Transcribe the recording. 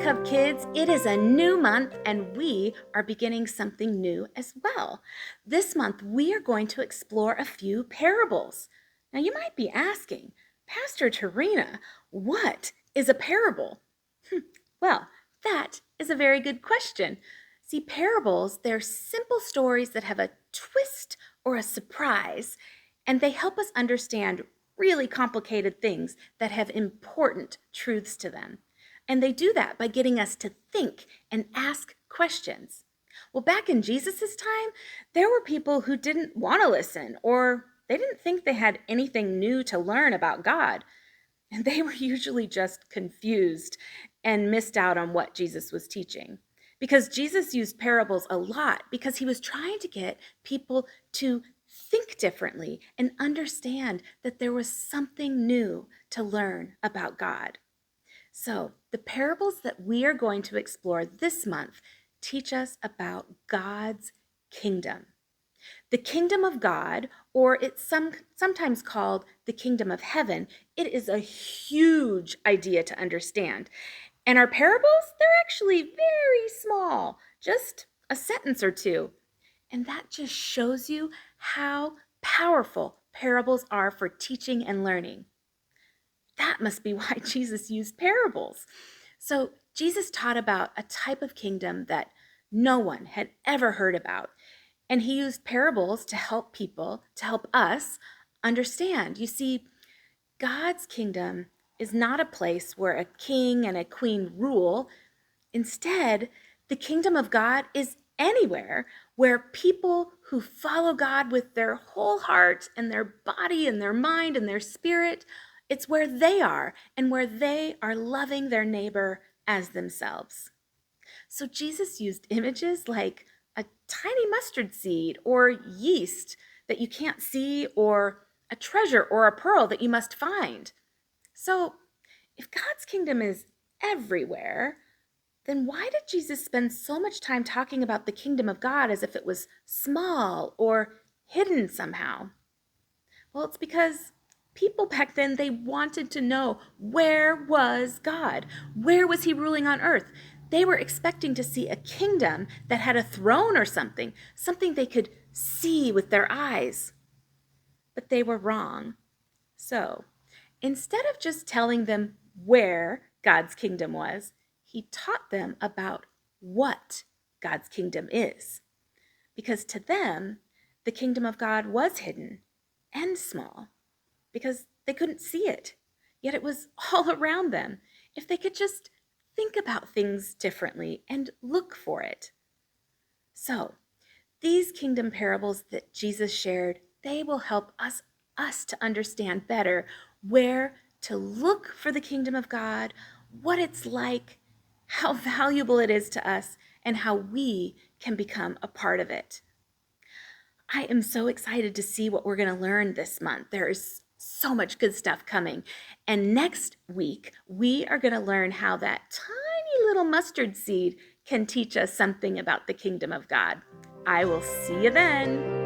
Hi, Cub Kids. It is a new month and we are beginning something new as well. This month, we are going to explore a few parables. Now, you might be asking, Pastor Tarina, what is a parable? Well, that is a very good question. See, parables, they're simple stories that have a twist or a surprise, and they help us understand really complicated things that have important truths to them. And they do that by getting us to think and ask questions. Well, back in Jesus' time, there were people who didn't want to listen or they didn't think they had anything new to learn about God. And they were usually just confused and missed out on what Jesus was teaching. Because Jesus used parables a lot because he was trying to get people to think differently and understand that there was something new to learn about God. So, the parables that we are going to explore this month teach us about God's kingdom. The kingdom of God, or it's sometimes called the kingdom of heaven, it is a huge idea to understand. And our parables, they're actually very small, just a sentence or two. And that just shows you how powerful parables are for teaching and learning. That must be why Jesus used parables. So, Jesus taught about a type of kingdom that no one had ever heard about. And he used parables to help people, to help us understand. You see, God's kingdom is not a place where a king and a queen rule. Instead, the kingdom of God is anywhere where people who follow God with their whole heart and their body and their mind and their spirit, it's where they are and where they are loving their neighbor as themselves. So Jesus used images like a tiny mustard seed or yeast that you can't see or a treasure or a pearl that you must find. So if God's kingdom is everywhere, then why did Jesus spend so much time talking about the kingdom of God as if it was small or hidden somehow? Well, it's because people back then, they wanted to know, where was God? Where was he ruling on earth? They were expecting to see a kingdom that had a throne or something they could see with their eyes. But they were wrong. So, instead of just telling them where God's kingdom was, he taught them about what God's kingdom is. Because to them, the kingdom of God was hidden and small because they couldn't see it. Yet it was all around them if they could just think about things differently and look for it. So, these kingdom parables that Jesus shared, they will help us to understand better where to look for the kingdom of God, what it's like, how valuable it is to us, and how we can become a part of it. I am so excited to see what we're going to learn this month. There is so much good stuff coming. And next week, we are going to learn how that tiny little mustard seed can teach us something about the kingdom of God. I will see you then.